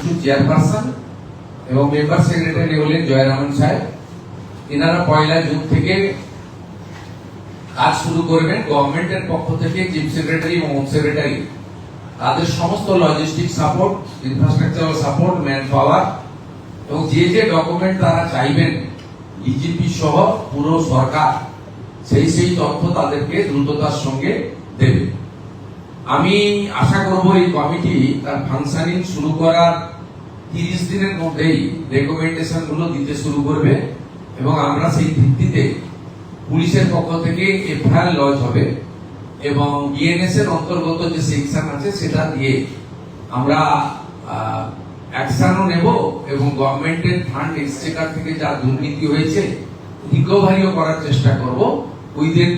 শিশু চেয়ারপারসন এবং member secretary হলেন জয়রামন সাহেব। এনারা 1 জুন থেকে কাজ শুরু করবেন। গভর্নমেন্টের পক্ষ থেকে চিফ সেক্রেটারি এবং হোম সেক্রেটারি তাদের সমস্ত logistic support, infrastructural support, man power এবং যে যে ডকুমেন্ট তারা চাইবেন ডিজিপি সহ পুরো সরকার সেই তথ্য তাদেরকে দ্রুততার সঙ্গে দেবে। আমি আশা করব এই কমিটি তার ফাংশনিং শুরু করার 30 দিনের মধ্যেই রেকমেন্ডেশন গুলো দিতে শুরু করবে এবং আমরা সেই ভিত্তিতে পুলিশের পক্ষ থেকে এফআইআর লজ হবে এবং বিএনএস এর অন্তর্গত যে সেকশন আছে সেটা দিয়ে আমরা অ্যাকশনও নেব এবং গভর্নমেন্টের ফান্ড এক্সচেকার থেকে যা দুর্নীতি হয়েছে রিকভারিও করার চেষ্টা করব উইদিন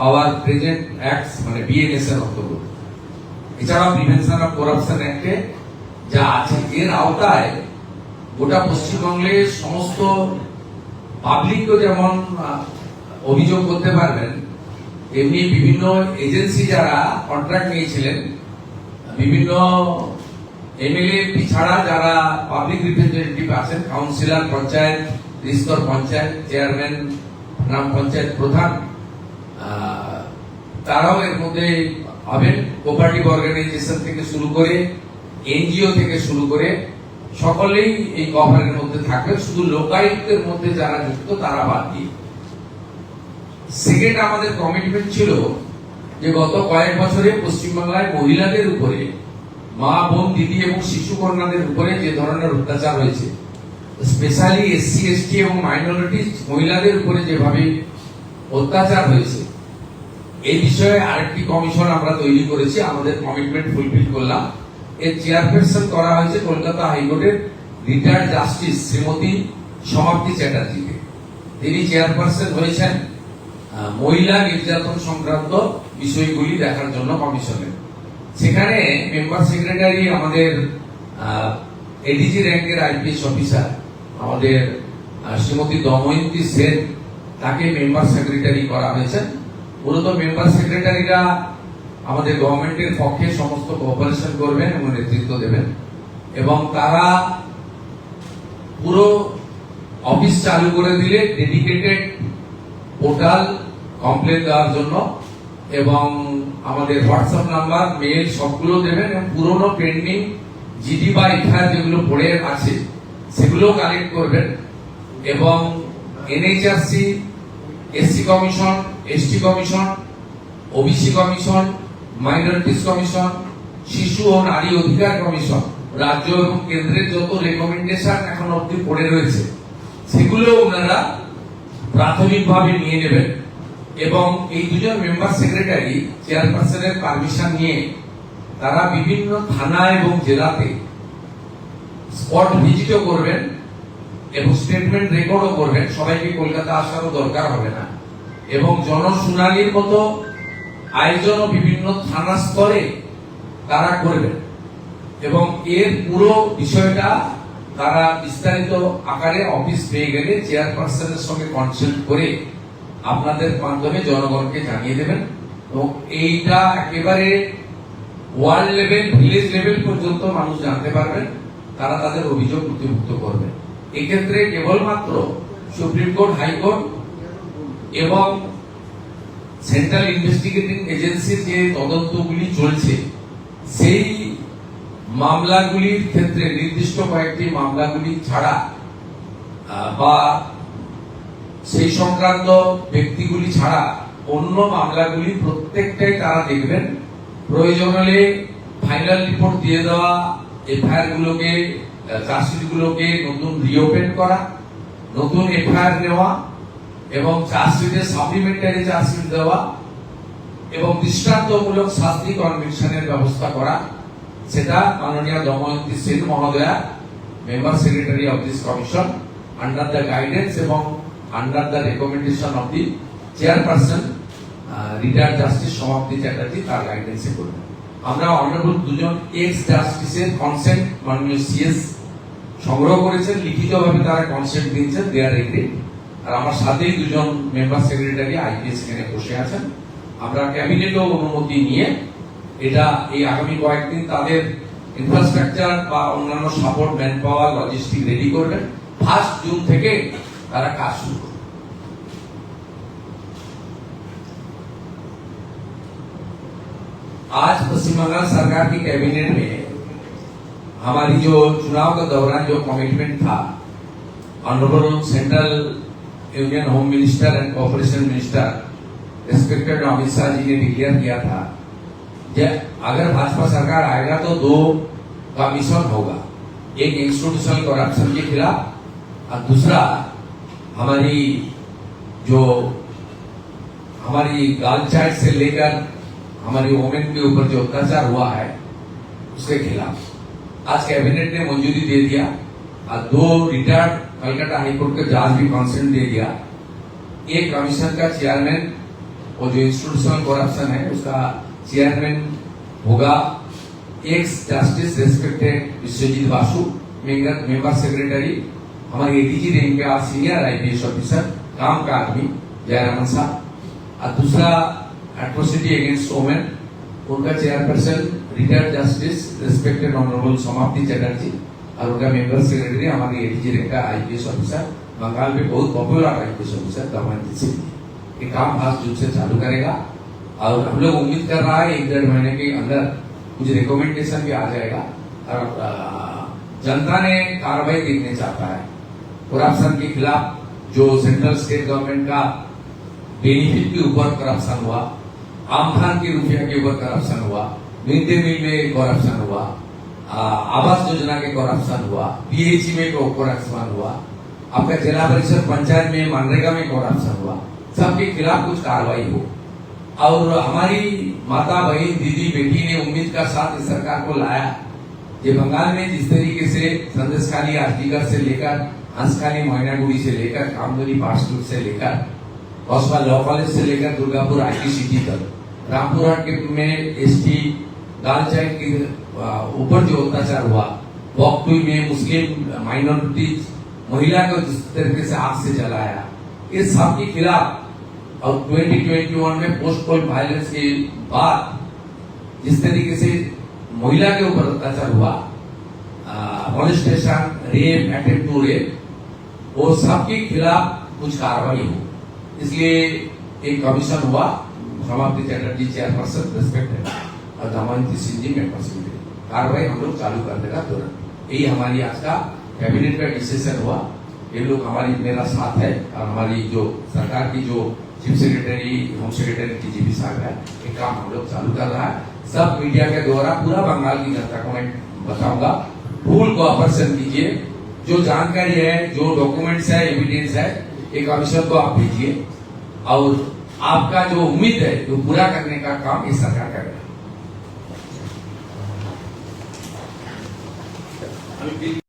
আওয়ার প্রেজেন্ট অ্যাক্টস, মানে বিএনএস এর অন্তর্গত। এছাড়াও প্রিভেনশন অফ করাপশন অ্যাক্টে যা আছে এর আওতায় গোটা পশ্চিমবঙ্গের সমস্ত পাবলিকও যেমন অভিযোগ করতে পারবেন, এমনি বিভিন্ন এজেন্সি যারা কন্ট্রাক্ট নিয়েছিলেন, বিভিন্ন এমএলএ ছাড়া যারা পাবলিক রিপ্রেজেন্টেটিভ আছেন, কাউন্সিলর, পঞ্চায়েত স্তর পঞ্চায়েত চেয়ারম্যান, গ্রাম পঞ্চায়েত প্রধান, তারাও এর মধ্যে হবেন। কোঅপারেটিভ অর্গানাইজেশন থেকে শুরু করে এনজিও থেকে শুরু করে সকলেই এই কভারের মধ্যে থাকবে, শুধু লোকায়ুক্তের মধ্যে যারা যুক্ত তারা বাদ দিয়ে। সেকেন্ড, আমাদের কমিটমেন্ট ছিল যে গত কয়েক বছরে পশ্চিমবাংলায় মহিলাদের উপরে, মা, বোন, দিদি এবং শিশু কন্যাদের উপরে যে ধরনের অত্যাচার হয়েছে, স্পেশালি এসসি, এসটি এবং মাইনরিটি মহিলাদের উপরে যেভাবে অত্যাচার হয়েছে, এই বিষয়ে আরেকটি কমিশন আমরা তৈরি করেছি। আমাদের কমিটমেন্ট ফুলফিল করলাম। এর চেয়ারপারসন করা হয়েছে কলকাতা হাইকোর্টের রিটায়ার্ড জাস্টিস শ্রীমতী সমাপ্তি চ্যাটার্জিকে। তিনি চেয়ারপারসন হয়েছেন মহিলা নির্যাতন সংক্রান্ত বিষয়গুলি দেখার জন্য কমিশনের। সেখানে মেম্বার সেক্রেটারি আমাদের এডিজি র্যাঙ্কের আইপিএস অফিসার আমাদের শ্রীমতী দময়ন্তী সেন, তাকে মেম্বার সেক্রেটারি করা হয়েছে। মূলত মেম্বার সেক্রেটারিরা আমাদের গভর্নমেন্টের পক্ষে সমস্ত কোঅপারেশন করবেন এবং নেতৃত্ব দেবেন এবং তারা পুরো অফিস চালু করে দিলে ডেডিকেটেড পোর্টাল কমপ্লেন দেওয়ার জন্য এবং আমাদের হোয়াটসঅ্যাপ নাম্বার, মেল সবগুলো দেবেন এবং পুরনো পেন্ডিং জিডি বা এফআইআর যেগুলো পড়ে আছে সেগুলো কালেক্ট করবেন এবং NHRC, SC commission, ST commission, OBC commission, minorities commission, শিশু ও নারী অধিকার কমিশন, রাজ্য এবং কেন্দ্রের যত রেকমেন্ডেশন এখন অব্দি পড়ে রয়েছে সেগুলো ওনারা প্রাথমিকভাবে নিয়ে নেবেন এবং এই দুজন মেম্বার সেক্রেটারি চেয়ারপারসনের পারমিশন নিয়ে তারা বিভিন্ন থানা এবং জেলাতে স্পট ভিজিটও করবেন এবং স্টেটমেন্ট রেকর্ডও করবেন। সবাইকে কলকাতা আসারও দরকার হবে না এবং জনশুনানির মতো আয়োজনও বিভিন্ন থানা স্তরে তারা করবেন এবং এর পুরো বিষয়টা তারা বিস্তারিত আকারে অফিস পেয়ে গেলে চেয়ারপারসনের সঙ্গে কনসাল্ট করে আপনাদের মাধ্যমে জনগণকে জানিয়ে দেবেন এবং এইটা একেবারে ওয়ার্ল্ড লেভেল, ভিলেজ লেভেল পর্যন্ত মানুষ জানতে পারবেন, তারা তাদের অভিযোগ নথিভুক্ত করবেন। এক্ষেত্রে কেবলমাত্র সুপ্রিম কোর্ট, হাইকোর্ট এবং সেন্ট্রাল ইনভেস্টিগেটিং এজেন্সির যে তদন্তগুলি চলছে সেই মামলাগুলির ক্ষেত্রে নির্দিষ্ট কয়েকটি মামলাগুলি ছাড়া বা সেই সংক্রান্ত ব্যক্তিগুলি ছাড়া অন্য মামলাগুলি প্রত্যেকটাই তারা দেখবেন। প্রয়োজন হলে ফাইনাল রিপোর্ট দিয়ে দেওয়া এফআইআর গুলোকে, চার্জশিট গুলোকে নতুন রিওপেন করা, নতুন এফআইআর নেওয়া এবং চার্জশিটে সাপ্লিমেন্টারি চার্জশিট দেওয়া এবং দৃষ্টান্তমূলক শাস্তি কনভিকশনের ব্যবস্থা করা, সেটা মাননীয় দময়ন্তী সেন মহোদয়া, member secretary of this commission, under the guidance এবং under the recommendation of the chairperson retired justice Samapti Chatterjee, তার গাইডেন্সে করবেন। আমরা অনারেবল দুজন এক্স জাস্টিসের কনসেন্ট মাননীয় সিএস সংগ্রহ করেছেন, লিখিতভাবে তারা কনসেন্ট দিয়েছেন, দে আর এগ্রি। আর আমার সাথেই দুজন মেম্বার সেক্রেটারি আইপিএস এখানে বসে আছেন। আমরা ক্যাবিনেটও অনুমতি নিয়ে এটা এই আগামী কয়েকদিন তাদের ইনফ্রাস্ট্রাকচার বা অন্যান্য support man power logistic ready করবেন। 1 জুন থেকে তারা কাজ শুরু করবে। आज पश्चिम बंगाल सरकार की कैबिनेट में हमारी जो चुनाव के दौरान जो कमिटमेंट था, honourable central union home minister and cooperation minister respected Amit Shah ji ने डिक्लेयर किया था कि अगर भाजपा सरकार आएगा तो 2 का मिशन होगा, एक इंस्टीट्यूशनल करप्शन के खिलाफ और दूसरा हमारी गर्ल चाइल्ड से लेकर हमारी वोमेन के ऊपर जो अत्याचार हुआ है उसके खिलाफ। आज कैबिनेट ने मंजूरी दे दिया और 2 रिटायर्ड कलकत्ता हाईकोर्ट के जज भी कंसेंट दे दिया। एक कमीशन का चेयरमैन और जो इंस्टीट्यूशनल करप्शन है उसका चेयरमैन होगा ex justice respected Vishwajit Basu, member secretary हमारी एडीजी रैंक के आज सीनियर आईपीएस ऑफिसर काम का आदमी जयरामन साहब, और दूसरा एट्रोसिटी अगेंस्ट वोमेन उनका chairperson retired justice respected honourable समाप्ति चटर्जी, और उनका मेंबर सेक्रेटरी हमारी एडीजी रैंक का आईपीएस ऑफिसर, बंगाल में बहुत popular IPS officer Damayanti Singh. ये काम 5 जून से चालू करेगा और हम लोग उम्मीद कर रहा है 1-1.5 महीने के अंदर कुछ रिकमेंडेशन भी आ जाएगा। और जनता ने कार्रवाई देखने चाहता है। करप्शन के खिलाफ जो सेंट्रल स्टेट गवर्नमेंट का बेनिफिट के ऊपर करप्शन हुआ, आमखान के रुपया के ऊपर करप्शन हुआ, मिड डे मील में करप्शन हुआ, आवास योजना के करप्शन हुआ, पीएचई में करप्शन हुआ, आपका जिला परिषद पंचायत में मनरेगा में करप्शन हुआ, सबके खिलाफ कुछ कार्रवाई हो। और हमारी माता बहन दीदी बेटी ने उम्मीद का साथ इस सरकार को लाया। ये बंगाल में जिस तरीके से संदेशखाली आरटीगर से लेकर हंसखाली मैनागुड़ी से लेकर कामदुनी पार्सलूट से लेकर कौशवा लॉ कॉलेज से लेकर दुर्गापुर आईटीसीटी तक, रामपुरहाट में एसटी गर्ल चाइल्ड के ऊपर जो अत्याचार हुआ, वॉकटू में मुस्लिम माइनॉरिटीज महिला को जिस तरीके से आग से जलाया, इस सब के खिलाफ। और 2021 में पोस्ट पोल वायलेंस के बाद जिस तरीके से महिला के ऊपर अत्याचार हुआ, molestation, rape, attempt to rape, वो सब के खिलाफ कुछ कार्रवाई हो। इसलिए एक कमीशन हुआ, समाप्ति चटर्जी चेयरपर्सन रिस्पेक्टेड और दमयंती सिंह जी मेंबर सेक्रेटरी। कार्रवाई हम लोग चालू कर देगा तुरंत। यही हमारी आज का कैबिनेट का डिसीजन हुआ। ये लोग हमारी मेरा साथ है और हमारी जो सरकार की जो chief secretary home secretary TGP साहब है, ये काम हम लोग चालू कर रहा है। सब मीडिया के द्वारा पूरा बंगाल की जनता को मैं बताऊंगा, फुल कोऑपरेशन कीजिए। जो जानकारी है, जो डॉक्यूमेंट्स है, एविडेंस है, एक कमीशन को आप भेजिए और आपका जो उम्मीद है वो पूरा करने का काम इस सरकार करेगा।